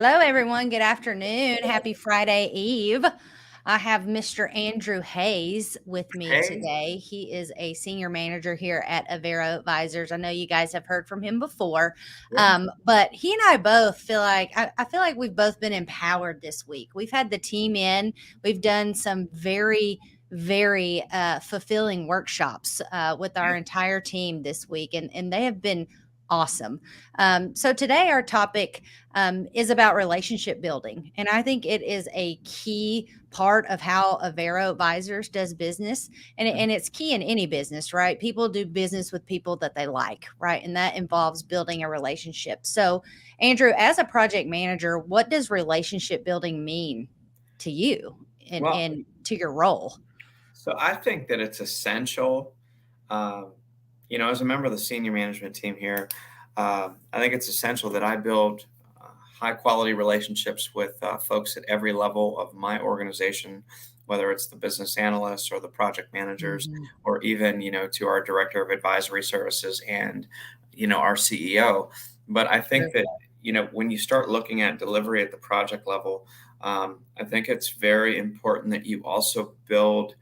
Hello, everyone. Good afternoon. Happy Friday Eve. I have Mr. Andrew Hayes with me Hey, today. He is a senior manager here at Avero Advisors. I know you guys have heard from him before, yeah, but he and I both feel like I feel like we've both been empowered this week. We've had the team in. We've done some very fulfilling workshops with our yeah, entire team this week, and they have been awesome. So today our topic is about relationship building. And I think it is a key part of how Avero Advisors does business. And it's key in any business, right? People do business with people that they like, right? And that involves building a relationship. So, Andrew, as a project manager, what does relationship building mean to you well, and to your role? so I think that it's essential. Um, as a member of the senior management team here, I think it's essential that I build high quality relationships with folks at every level of my organization, whether it's the business analysts or the project managers, Mhm. or even, to our director of advisory services and, our CEO. But I think that, when you start looking at delivery at the project level, I think it's very important that you also build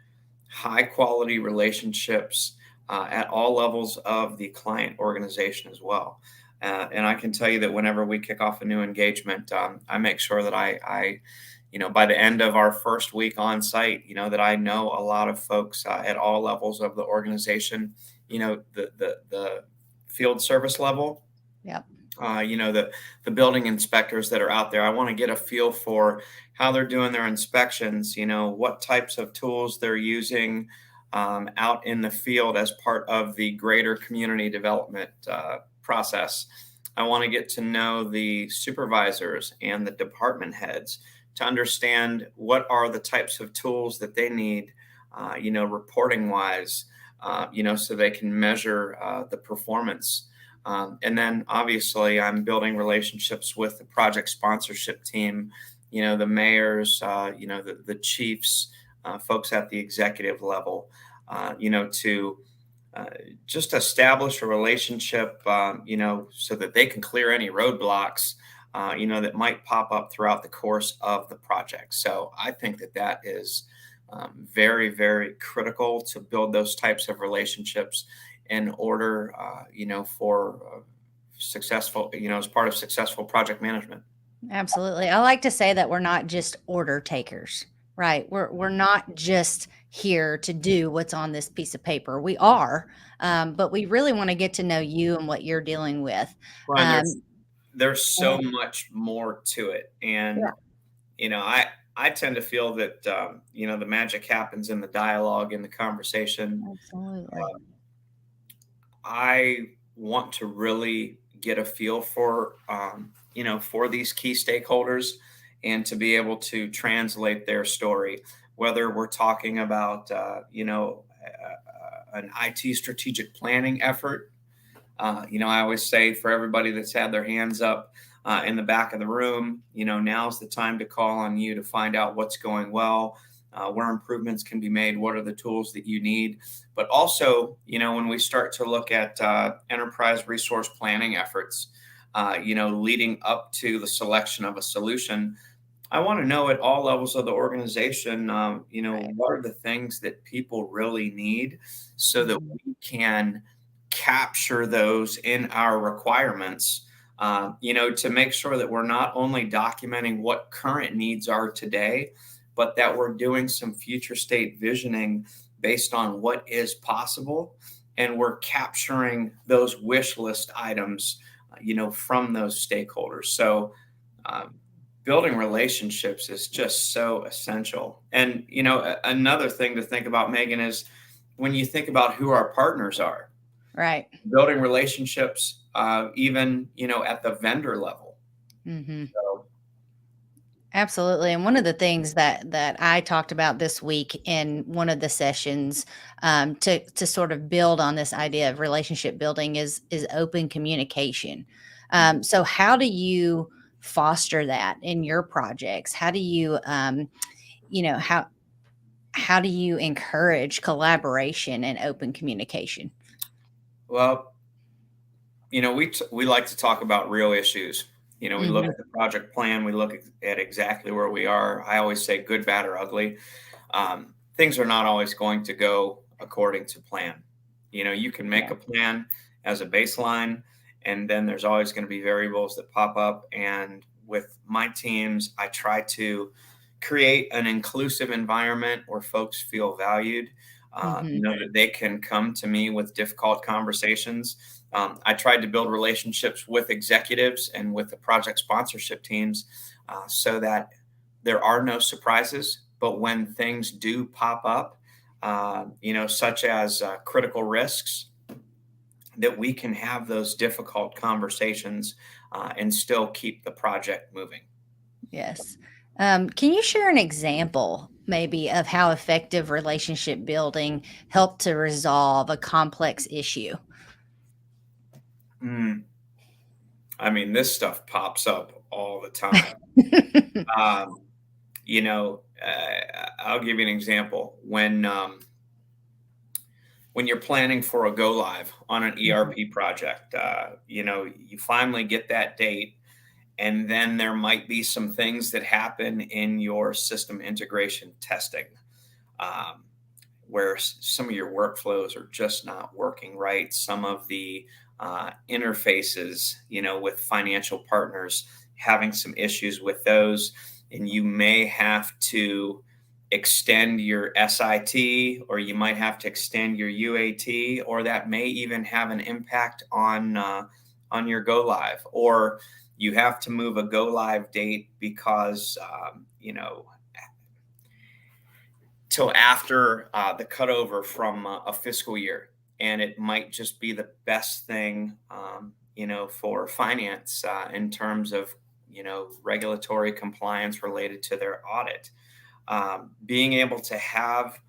high quality relationships at all levels of the client organization as well. And I can tell you that whenever we kick off a new engagement, I make sure that by the end of our first week on site, that I know a lot of folks at all levels of the organization, the field service level, Yep. the building inspectors that are out there. I want to get a feel for how they're doing their inspections, what types of tools they're using out in the field as part of the greater community development process. I want to get to know the supervisors and the department heads to understand what are the types of tools that they need, reporting wise, so they can measure the performance. And then obviously, I'm building relationships with the project sponsorship team, the mayors, the chiefs, folks at the executive level, to uh, just establish a relationship, so that they can clear any roadblocks, that might pop up throughout the course of the project. So I think that that is very, very critical to build those types of relationships in order, for successful, as part of successful project management. Absolutely. I like to say that we're not just order takers, right? We're not just here to do what's on this piece of paper. We are, but we really want to get to know you and what you're dealing with. Well, and Um, there's go so ahead. much more to it, Yeah, and I tend to feel that the magic happens in the dialogue, in the conversation. absolutely. I want to really get a feel for for these key stakeholders and to be able to translate their story, whether we're talking about an IT strategic planning effort. I always say for everybody that's had their hands up in the back of the room, now's the time to call on you to find out what's going well, where improvements can be made, what are the tools that you need. But also, when we start to look at enterprise resource planning efforts, leading up to the selection of a solution, I want to know at all levels of the organization, Right. what are the things that people really need so that Mhm. we can capture those in our requirements, to make sure that we're not only documenting what current needs are today, but that we're doing some future state visioning based on what is possible. And we're capturing those wish list items, from those stakeholders. So, um, building relationships is just so essential. And, another thing to think about, Megan, is when you think about who our partners are, Right. building relationships, even, at the vendor level. Hmm. So, Absolutely. And one of the things that I talked about this week in one of the sessions, to sort of build on this idea of relationship building is open communication. So how do you foster that in your projects? How do you you know how do you encourage collaboration and open communication? well, we like to talk about real issues, We look Mhm. at the project plan, we look at exactly where we are. I always say good, bad, or ugly. Things are not always going to go according to plan. You can make Yeah. a plan as a baseline, and then there's always going to be variables that pop up. And with my teams, I try to create an inclusive environment where folks feel valued, Mhm. that they can come to me with difficult conversations. I tried to build relationships with executives and with the project sponsorship teams so that there are no surprises. But when things do pop up, such as critical risks, that we can have those difficult conversations and still keep the project moving. Yes. Can you share an example maybe of how effective relationship building helped to resolve a complex issue? Mm, I mean, this stuff pops up all the time. Um, I'll give you an example. When you're planning for a go live on an Mhm. ERP project, you finally get that date, and then there might be some things that happen in your system integration testing, um, where some of your workflows are just not working right. Some of the interfaces, with financial partners, having some issues with those, and you may have to extend your SIT, or you might have to extend your UAT, or that may even have an impact on your go live, or you have to move a go live date because till after the cutover from a fiscal year. And it might just be the best thing, for finance in terms of, regulatory compliance related to their audit. Being able to have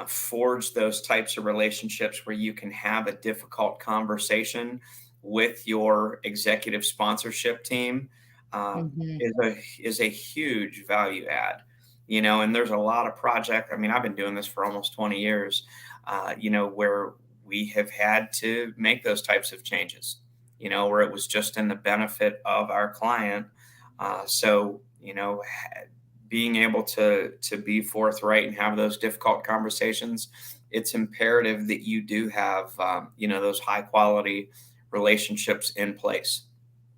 forge those types of relationships where you can have a difficult conversation with your executive sponsorship team Mhm. is a huge value add. And there's a lot of project. I mean, I've been doing this for almost 20 years. Where we have had to make those types of changes. Where it was just in the benefit of our client. So being able to be forthright and have those difficult conversations, it's imperative that you do have those high quality relationships in place.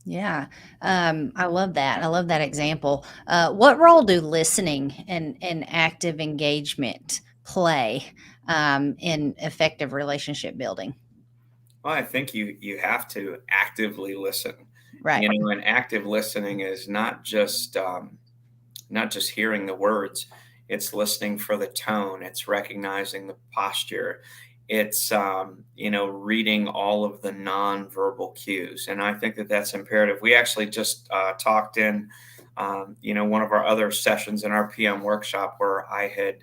Yeah. I love that. I love that example. What role do listening and active engagement play in effective relationship building? Well, I think you have to actively listen. Right. And active listening is not just hearing the words. It's listening for the tone. It's recognizing the posture. It's reading all of the nonverbal cues. And I think that that's imperative. We actually just talked in one of our other sessions in our PM workshop, where I had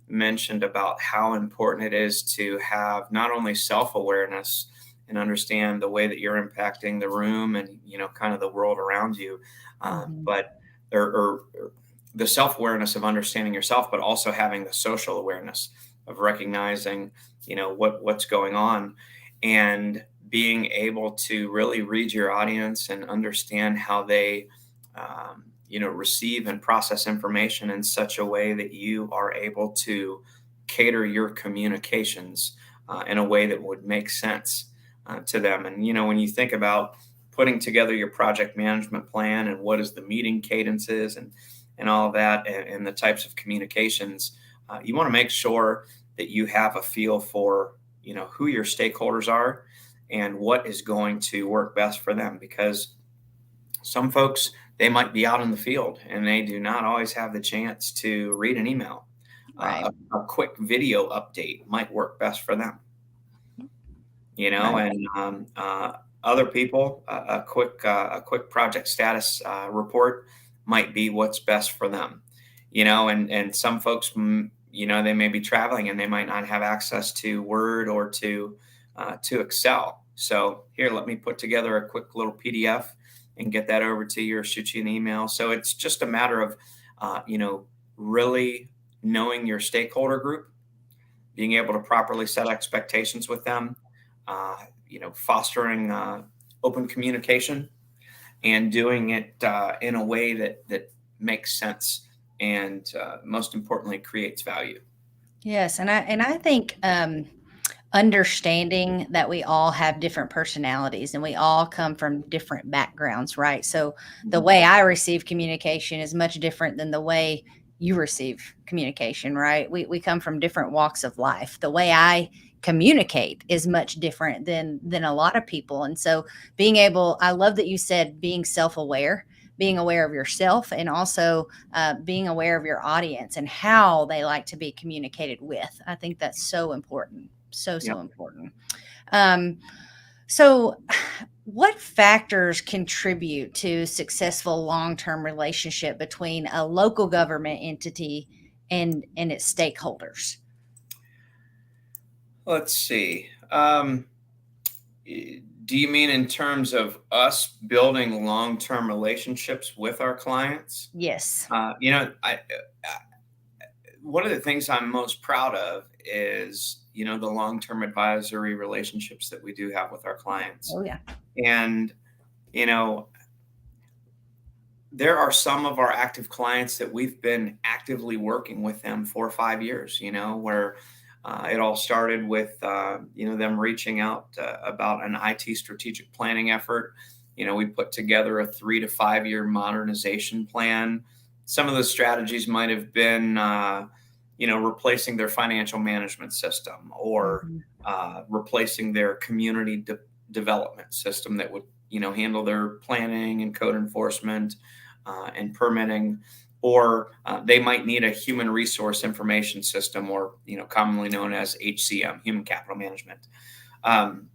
mentioned about how important it is to have not only self-awareness and understand the way that you're impacting the room and kind of the world around you, Mhm. but or the self-awareness of understanding yourself, but also having the social awareness of recognizing what's going on, and being able to really read your audience and understand how they receive and process information in such a way that you are able to cater your communications in a way that would make sense to them. And when you think about putting together your project management plan and what is the meeting cadences and all of that, and the types of communications, you want to make sure that you have a feel for who your stakeholders are and what is going to work best for them, because some folks, they might be out in the field and they do not always have the chance to read an email. Right. A quick video update might work best for them, Right. and other people, a quick project status report might be what's best for them. And some folks, they may be traveling and they might not have access to Word or to Excel. So here, let me put together a quick little PDF and get that over to you, or shoot you an email. So it's just a matter of really knowing your stakeholder group, being able to properly set expectations with them, fostering open communication, and doing it in a way that makes sense and most importantly creates value. Yes, and I think understanding that we all have different personalities and we all come from different backgrounds, right? So the Mhm. way I receive communication is much different than the way you receive communication, right? We come from different walks of life. The way I communicate is much different than a lot of people. And so being able, I love that you said being self-aware, being aware of yourself, and also being aware of your audience and how they like to be communicated with. I think that's so important. So Yep. important. Um, so, what factors contribute to successful long-term relationship between a local government entity and its stakeholders? Let's see. Do you mean in terms of us building long-term relationships with our clients? Yes. One of the things I'm most proud of is, the long-term advisory relationships that we do have with our clients. Oh yeah. And, you know, there are some of our active clients that we've been actively working with them for 5 years, where it all started with, them reaching out about an IT strategic planning effort. We put together a 3 to 5 year modernization plan. Some of the strategies might have been, replacing their financial management system or Mhm. replacing their community development system that would, handle their planning and code enforcement and permitting, or they might need a human resource information system, or commonly known as HCM, human capital management. Um,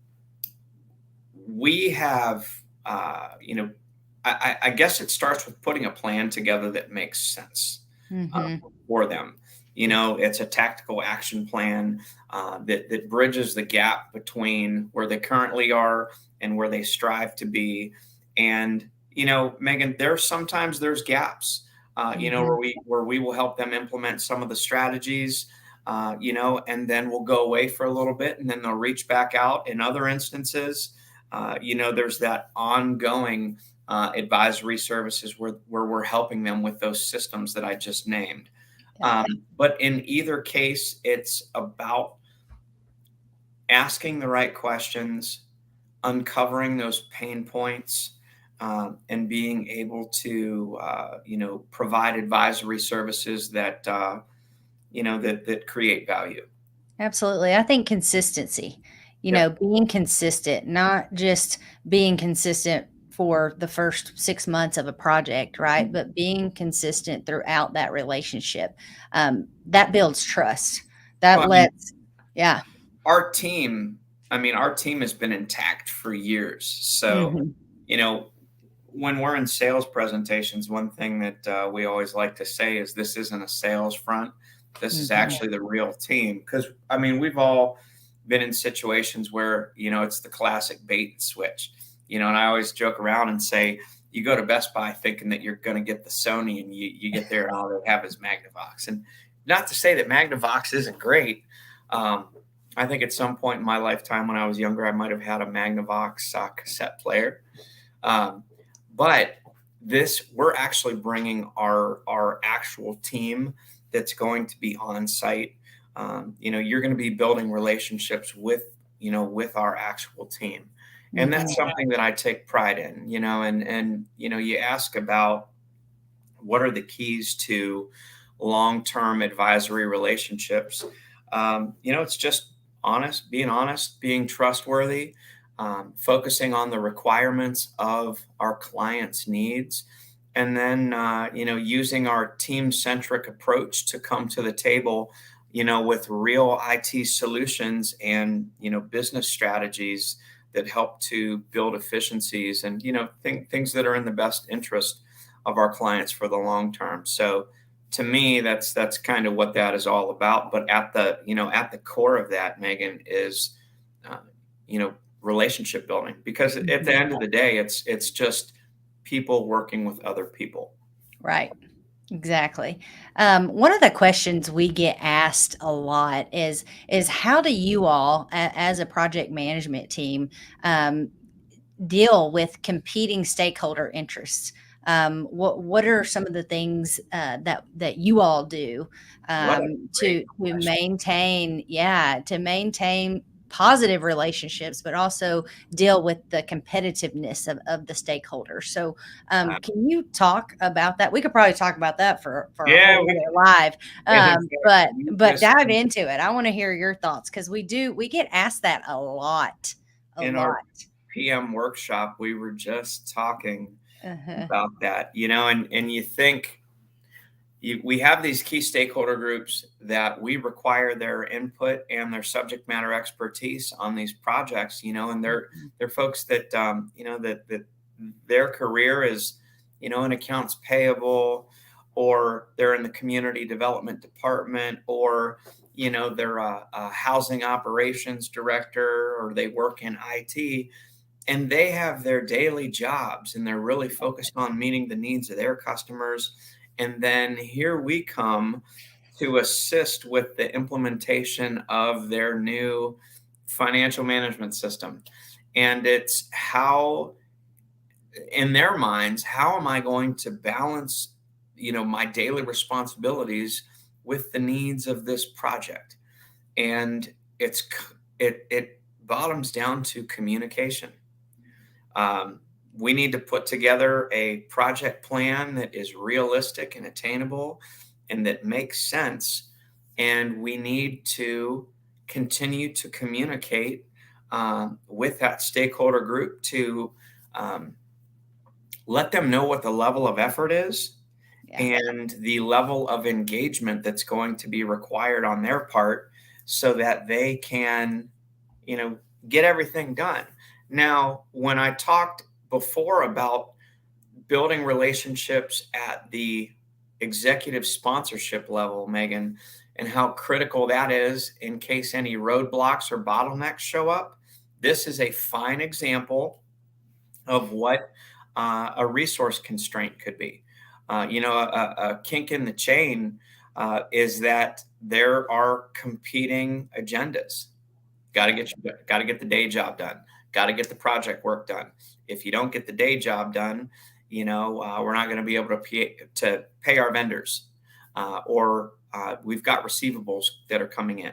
we have, I guess it starts with putting a plan together that makes sense uh, Mhm. for them. It's a tactical action plan that bridges the gap between where they currently are and where they strive to be. And Megan, there's gaps. Where Mhm. we will help them implement some of the strategies. And then we'll go away for a little bit, and then they'll reach back out. In other instances, there's that ongoing advisory services where we're helping them with those systems that I just named. Yeah. But in either case, it's about asking the right questions, uncovering those pain points, and being able to, provide advisory services that create value. Absolutely. I think consistency, Yep. being consistent, not just being consistent for the first 6 months of a project, right? But being consistent throughout that relationship. That builds trust. Well, That I mean, lets, yeah. our team, our team has been intact for years. So, Hmm. you know, when we're in sales presentations, one thing that we always like to say is this isn't a sales front. This is Hmm. actually the real team. Because, we've all been in situations where, it's the classic bait and switch, and I always joke around and say, you go to Best Buy thinking that you're going to get the Sony, and you get there and all they have is Magnavox. And not to say that Magnavox isn't great. Um, I think at some point in my lifetime when I was younger, I might have had a Magnavox cassette player. Um, but we're actually bringing our actual team that's going to be on site. You're going to be building relationships with our actual team, and Hmm. that's something that I take pride in. And you ask about what are the keys to long-term advisory relationships. It's just honest, being trustworthy, focusing on the requirements of our clients' needs, and then using our team-centric approach to come to the table, with real IT solutions and business strategies that help to build efficiencies and things that are in the best interest of our clients for the long term. So to me, that's kind of what that is all about. But at the core of that, Megan, is uh, you know relationship building, because at the Hmm. end of the day, it's just people working with other people. Right. Exactly. One of the questions we get asked a lot is how do you all, as a project management team, um, deal with competing stakeholder interests? What are some of the things that you all do What a great to question. maintain, yeah, to maintain positive relationships, but also deal with the competitiveness of the stakeholders? So, Uh, can you talk about that? We could probably talk about that for a yeah, whole we other live, exactly. You but just dive into it. I want to hear your thoughts because we get asked that a lot, a in our lot. PM workshop, we were just talking Uh-huh. about that, and you think we have these key stakeholder groups that we require their input and their subject matter expertise on these projects, and Mhm. they're folks that that their career is, in accounts payable, or they're in the community development department, or they're a housing operations director, or they work in IT, and they have their daily jobs and they're really focused on meeting the needs of their customers. And then here we come to assist with the implementation of their new financial management system. And it's how, in their minds, how am I going to balance, my daily responsibilities with the needs of this project? And it bottoms down to communication. um, we need to put together a project plan that is realistic and attainable and that makes sense. And we need to continue to communicate with that stakeholder group to um, let them know what the level of effort is Yeah. and the level of engagement that's going to be required on their part so that they can, you know, get everything done. Now, when I talked before about building relationships at the executive sponsorship level, Megan, and how critical that is in case any roadblocks or bottlenecks show up, this is a fine example of what a resource constraint could be. A kink in the chain is that there are competing agendas. Got to get the day job done. Got to get the project work done. If you don't get the day job done, we're not going to be able to pay our vendors, or we've got receivables that are coming in.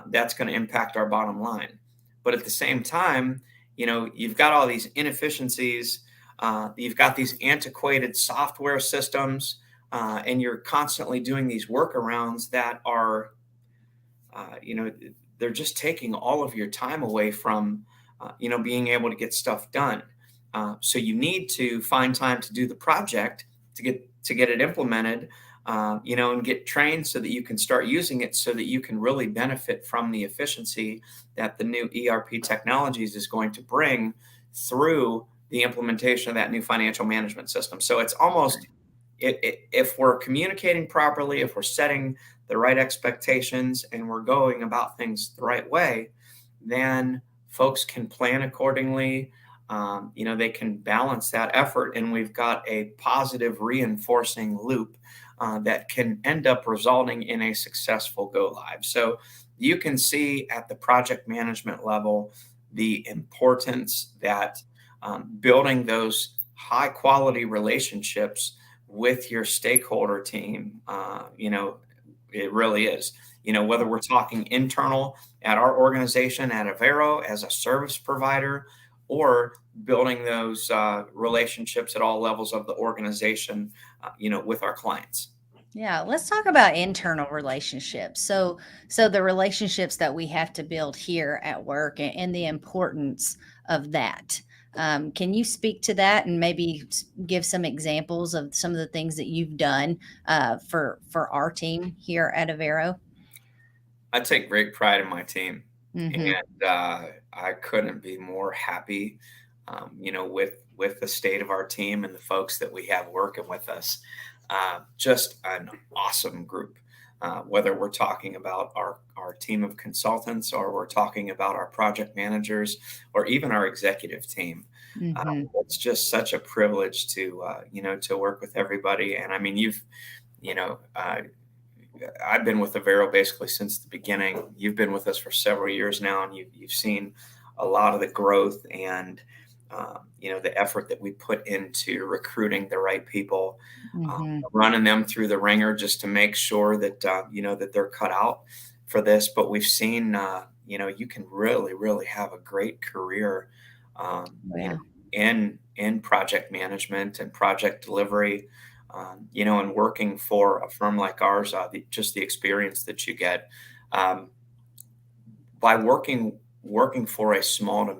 That's going to impact our bottom line. But at the same time, you've got all these inefficiencies. You've got these antiquated software systems, and you're constantly doing these workarounds that are, you know, they're just taking all of your time away from, being able to get stuff done. So you need to find time to do the project to get it implemented, and get trained so that you can start using it, so that you can really benefit from the efficiency that the new ERP technologies is going to bring through the implementation of that new financial management system. So it's almost, if we're communicating properly, if we're setting the right expectations and we're going about things the right way, then folks can plan accordingly. They can balance that effort, and we've got a positive reinforcing loop that can end up resulting in a successful go live. So you can see at the project management level the importance that building those high quality relationships with your stakeholder team, it really is. Whether we're talking internal at our organization at Avero as a service provider, or building those relationships at all levels of the organization, with our clients. Yeah, let's talk about internal relationships. So the relationships that we have to build here at work and the importance of that. Can you speak to that and maybe give some examples of some of the things that you've done for our team here at Avero? I take great pride in my team, Mm-hmm. and I couldn't be more happy, with the state of our team and the folks that we have working with us. Just an awesome group. Whether we're talking about our team of consultants, or we're talking about our project managers, or even our executive team. Mm-hmm. It's just such a privilege to work with everybody. And I mean, you know, uh, I've been with Avero basically since the beginning. You've been with us for several years now, and you've seen a lot of the growth and the effort that we put into recruiting the right people, Hmm. running them through the ringer just to make sure that that they're cut out for this. But we've seen, you can really, really have a great career, Yeah. in project management and project delivery, and working for a firm like ours, just the experience that you get. Um, by working for a small to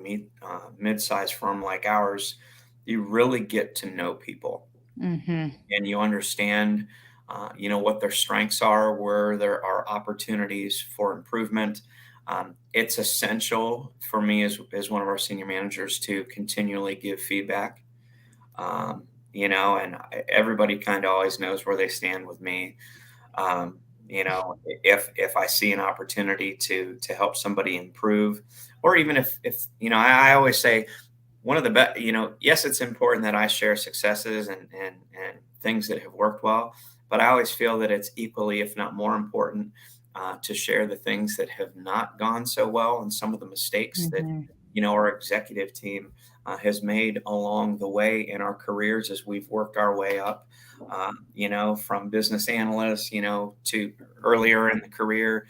mid-sized firm like ours, you really get to know people Hmm. and you understand, what their strengths are, where there are opportunities for improvement. It's essential for me as one of our senior managers to continually give feedback. And everybody kind of always knows where they stand with me. If I see an opportunity to help somebody improve, or even if I always say one of the best, yes, it's important that I share successes and things that have worked well, but I always feel that it's equally, if not more important, to share the things that have not gone so well and some of the mistakes that Hmm. our executive team has made along the way in our careers as we've worked our way up. From business analysts, to earlier in the career,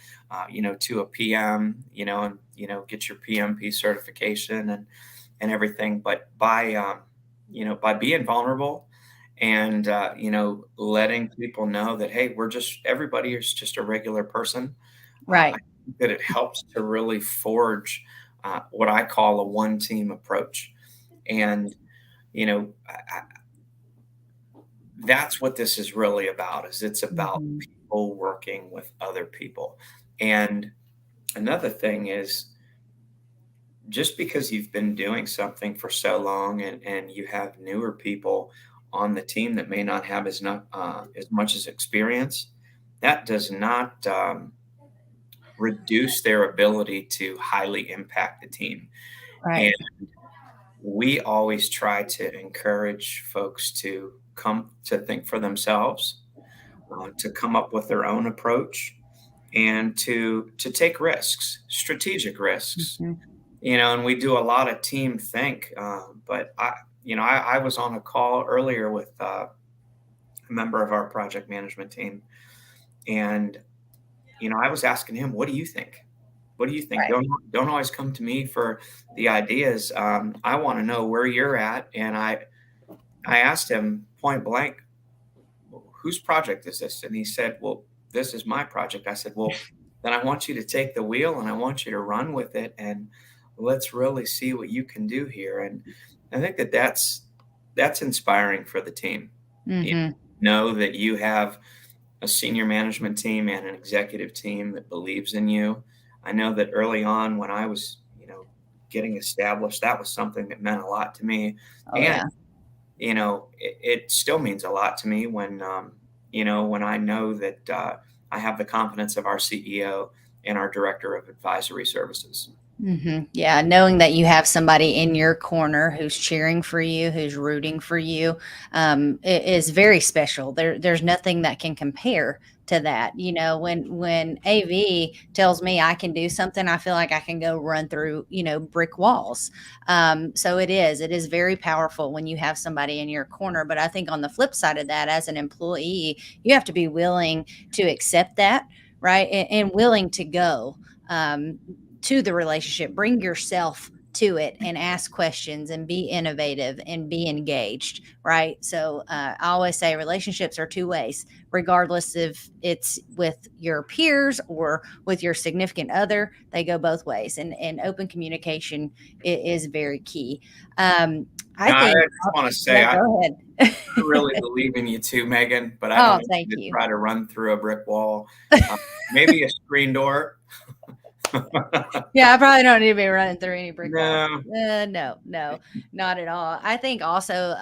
to a PM, and get your PMP certification and everything. But by being vulnerable and letting people know that, hey, everybody is just a regular person. I Right. think that it helps to really forge what I call a one team approach. And that's what this is really about. Is it's about Hmm. people working with other people. And another thing is, just because you've been doing something for so long and you have newer people on the team that may not have as much as experience, that does not reduce their ability to highly impact the team. And Right. we always try to encourage folks to come to think for themselves, to come up with their own approach, and to take risks, strategic risks. Hmm. And we do a lot of team think. But I was on a call earlier with a member of our project management team, and I was asking him, "What do you think? What do you think? Right. Don't always come to me for the ideas. I want to know where you're at." And I asked him point blank, "Whose project is this?" And he said, "Well, this is my project." I said, "Well, then I want you to take the wheel and I want you to run with it, and let's really see what you can do here." And I think that that's inspiring for the team. You Hmm. know that you have a senior management team and an executive team that believes in you. I know that early on when I was, getting established, that was something that meant a lot to me. Oh And yeah. it still means a lot to me when I know that I have the confidence of our CEO and our director of advisory services. Yeah, knowing that you have somebody in your corner who's cheering for you, who's rooting for you, is very special. There's nothing that can compare to that. When AV tells me I can do something, I feel like I can go run through brick walls. So it is very powerful when you have somebody in your corner. But I think on the flip side of that, as an employee, you have to be willing to accept that, right, and willing to go. To the relationship, bring yourself to it and ask questions and be innovative and be engaged, right? So I always say relationships are two ways, regardless if it's with your peers or with your significant other. They go both ways, and open communication is very key. I Now, I think. just want to say Yeah, go ahead. I really believe in you too, Megan, but I don't Oh, want thank you to you. try to run through a brick wall. Uh, Maybe a screen door. Yeah, I probably don't need to be running through any brick walls. No. No, no, not at all. I think also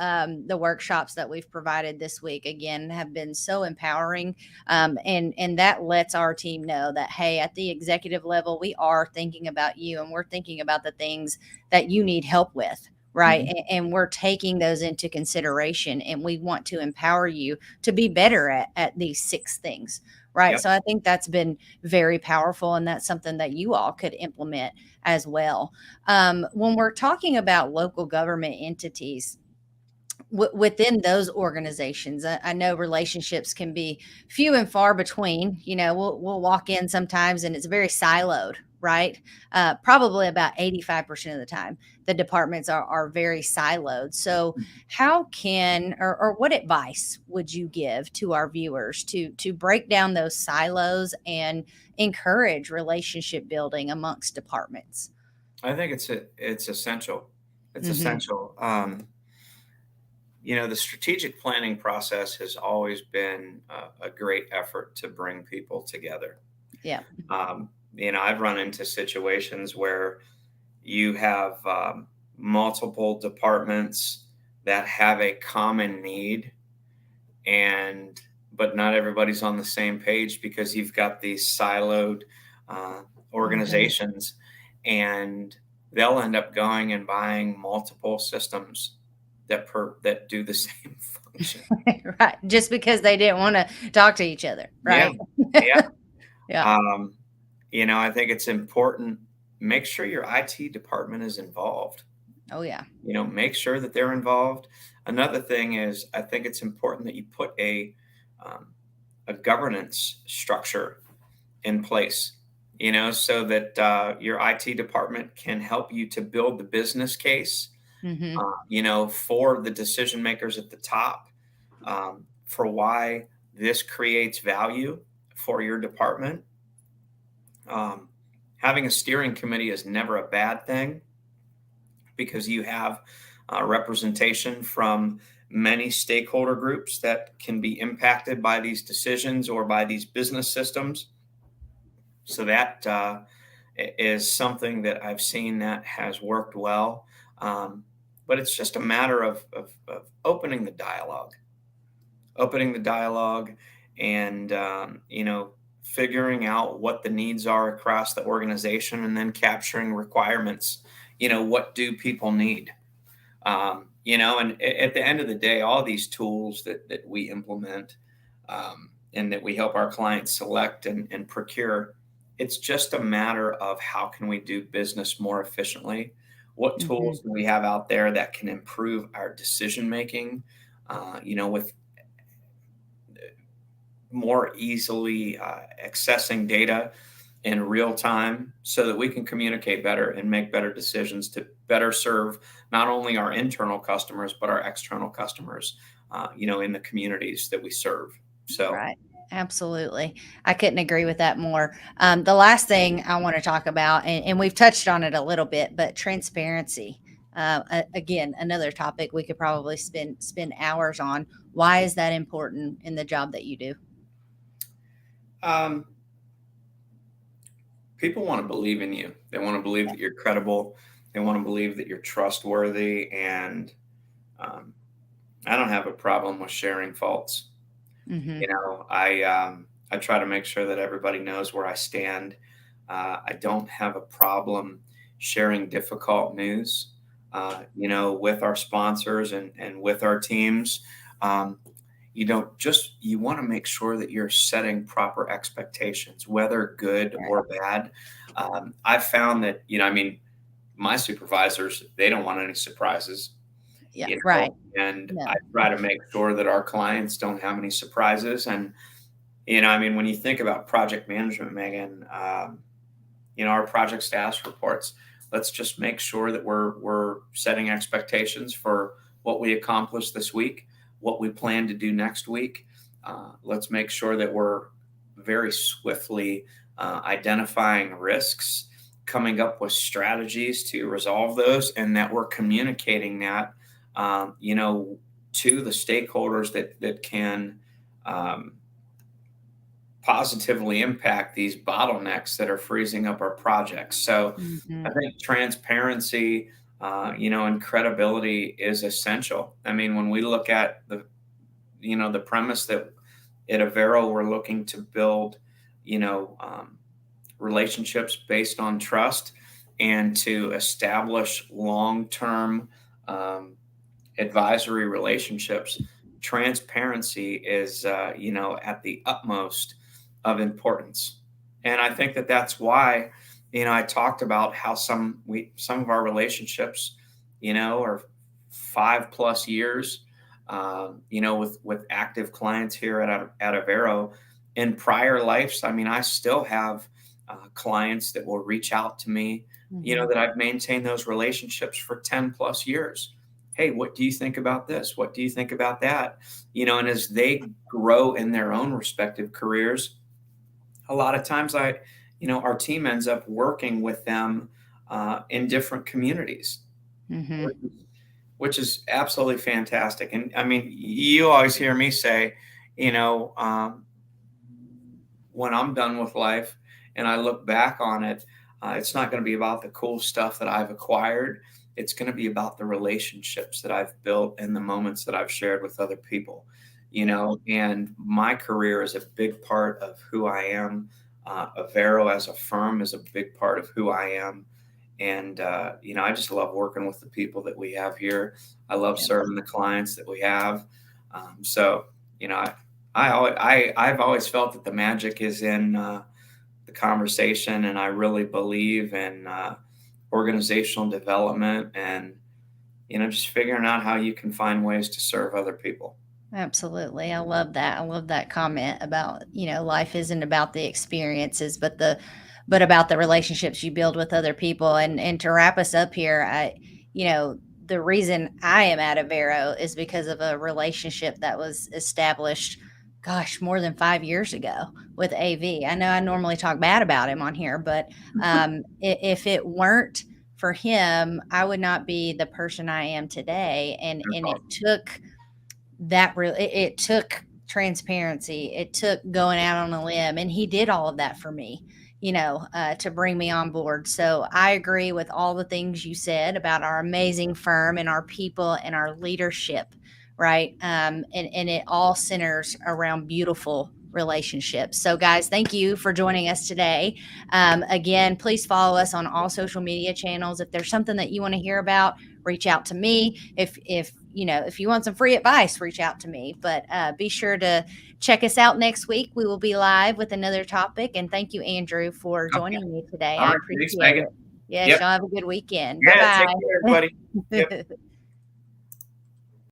the workshops that we've provided this week again have been so empowering, and that lets our team know that, hey, at the executive level, we are thinking about you and we're thinking about the things that you need help with. right? Mhm. And we're taking those into consideration, and we want to empower you to be better at these 6 things, right? Yep. So I think that's been very powerful, and that's something that you all could implement as well. When we're talking about local government entities, within those organizations, I know relationships can be few and far between. We'll walk in sometimes and it's very siloed, right? Probably about 85% of the time, the departments are very siloed. So, how can or what advice would you give to our viewers to break down those silos and encourage relationship building amongst departments? I think it's essential. It's Hmm. essential. The strategic planning process has always been a great effort to bring people together. Yeah. I've run into situations where you have multiple departments that have a common need, and but not everybody's on the same page because you've got these siloed uh, Hmm. organizations, and they'll end up going and buying multiple systems that do the same function. Right, just because they didn't wanna talk to each other, Yeah, right? yeah. Yeah. Um, I think it's important. Make sure your IT department is involved. Oh, yeah. Make sure that they're involved. Another thing is, I think it's important that you put um, a governance structure in place. So that your IT department can help you to build the business case. Mhm. For the decision makers at the top, for why this creates value for your department. Um, Having a steering committee is never a bad thing because you have representation from many stakeholder groups that can be impacted by these decisions or by these business systems. So that is something that I've seen that has worked well. Um, but it's just a matter of opening the dialogue and, figuring out what the needs are across the organization and then capturing requirements. What do people need? And at the end of the day, all these tools that we implement and that we help our clients select and procure, it's just a matter of how can we do business more efficiently? What Mhm. tools do we have out there that can improve our decision making? With more easily accessing data in real time so that we can communicate better and make better decisions to better serve not only our internal customers but our external customers in the communities that we serve. So Right. Absolutely. I couldn't agree with that more. The last thing I wanna talk about, and we've touched on it a little bit, but transparency. Again, another topic we could probably spend hours on. Why is that important in the job that you do? um, people want to believe in you. They want to believe that you're credible. They want to believe that you're trustworthy. And um, I don't have a problem with sharing faults. Mhm. I try to make sure that everybody knows where I stand. I don't have a problem sharing difficult news, with our sponsors and with our teams. Um, you want to make sure that you're setting proper expectations, whether good Right. or bad. I've found that, my supervisors, they don't want any surprises, Yeah, right. and I No. try to make sure that our clients don't have any surprises. And when you think about project management, Megan, our project status reports, let's just make sure that we're setting expectations for what we accomplished this week, what we plan to do next week. Let's make sure that we're very swiftly identifying risks, coming up with strategies to resolve those, and that we're communicating that, to the stakeholders that can um, positively impact these bottlenecks that are freezing up our projects. So I Mhm. think transparency, and credibility is essential. When we look at the premise that at Avero we're looking to build, you know, um, relationships based on trust and to establish long-term um, advisory relationships, transparency is, at the utmost of importance. And I think that that's why, I talked about how some of our relationships, are 5+ years, with active clients here at Avero. In prior lives, I mean, I still have clients that will reach out to me, Mhm. that I've maintained those relationships for 10+ years. Hey, what do you think about this? What do you think about that? And as they grow in their own respective careers, a lot of times our team ends up working with them in different communities, Mhm. which is absolutely fantastic. And I mean, you always hear me say, you know, um, when I'm done with life and I look back on it, it's not going to be about the cool stuff that I've acquired. It's going to be about the relationships that I've built and the moments that I've shared with other people, Yeah. and my career is a big part of who I am. Avero as a firm is a big part of who I am. And, I just love working with the people that we have here. I love Yeah. serving the clients that we have. So, you know, I've always felt that the magic is in the conversation, and I really believe in organizational development and just figuring out how you can find ways to serve other people. Absolutely. I love that. I love that comment about, life isn't about the experiences, but about the relationships you build with other people. And to wrap us up here, the reason I am at Avero is because of a relationship that was established, gosh, more than 5 years ago with AV. I know I normally talk bad about him on here, but if it weren't for him, I would not be the person I am today. And it Awesome. took it took transparency, it took going out on a limb, and he did all of that for me, to bring me on board. So I agree with all the things you said about our amazing firm and our people and our leadership, right? And it all centers around beautiful relationships. So guys, thank you for joining us today. Again, please follow us on all social media channels. If there's something that you want to hear about, reach out to me. If you want some free advice, reach out to me. But be sure to check us out next week. We will be live with another topic. And thank you, Andrew, for Okay. joining me today. All I right. Thanks, appreciate Megan. it. Yes, Yep. y'all have a good weekend. Yeah. Take Bye care, everybody. Yep. bye.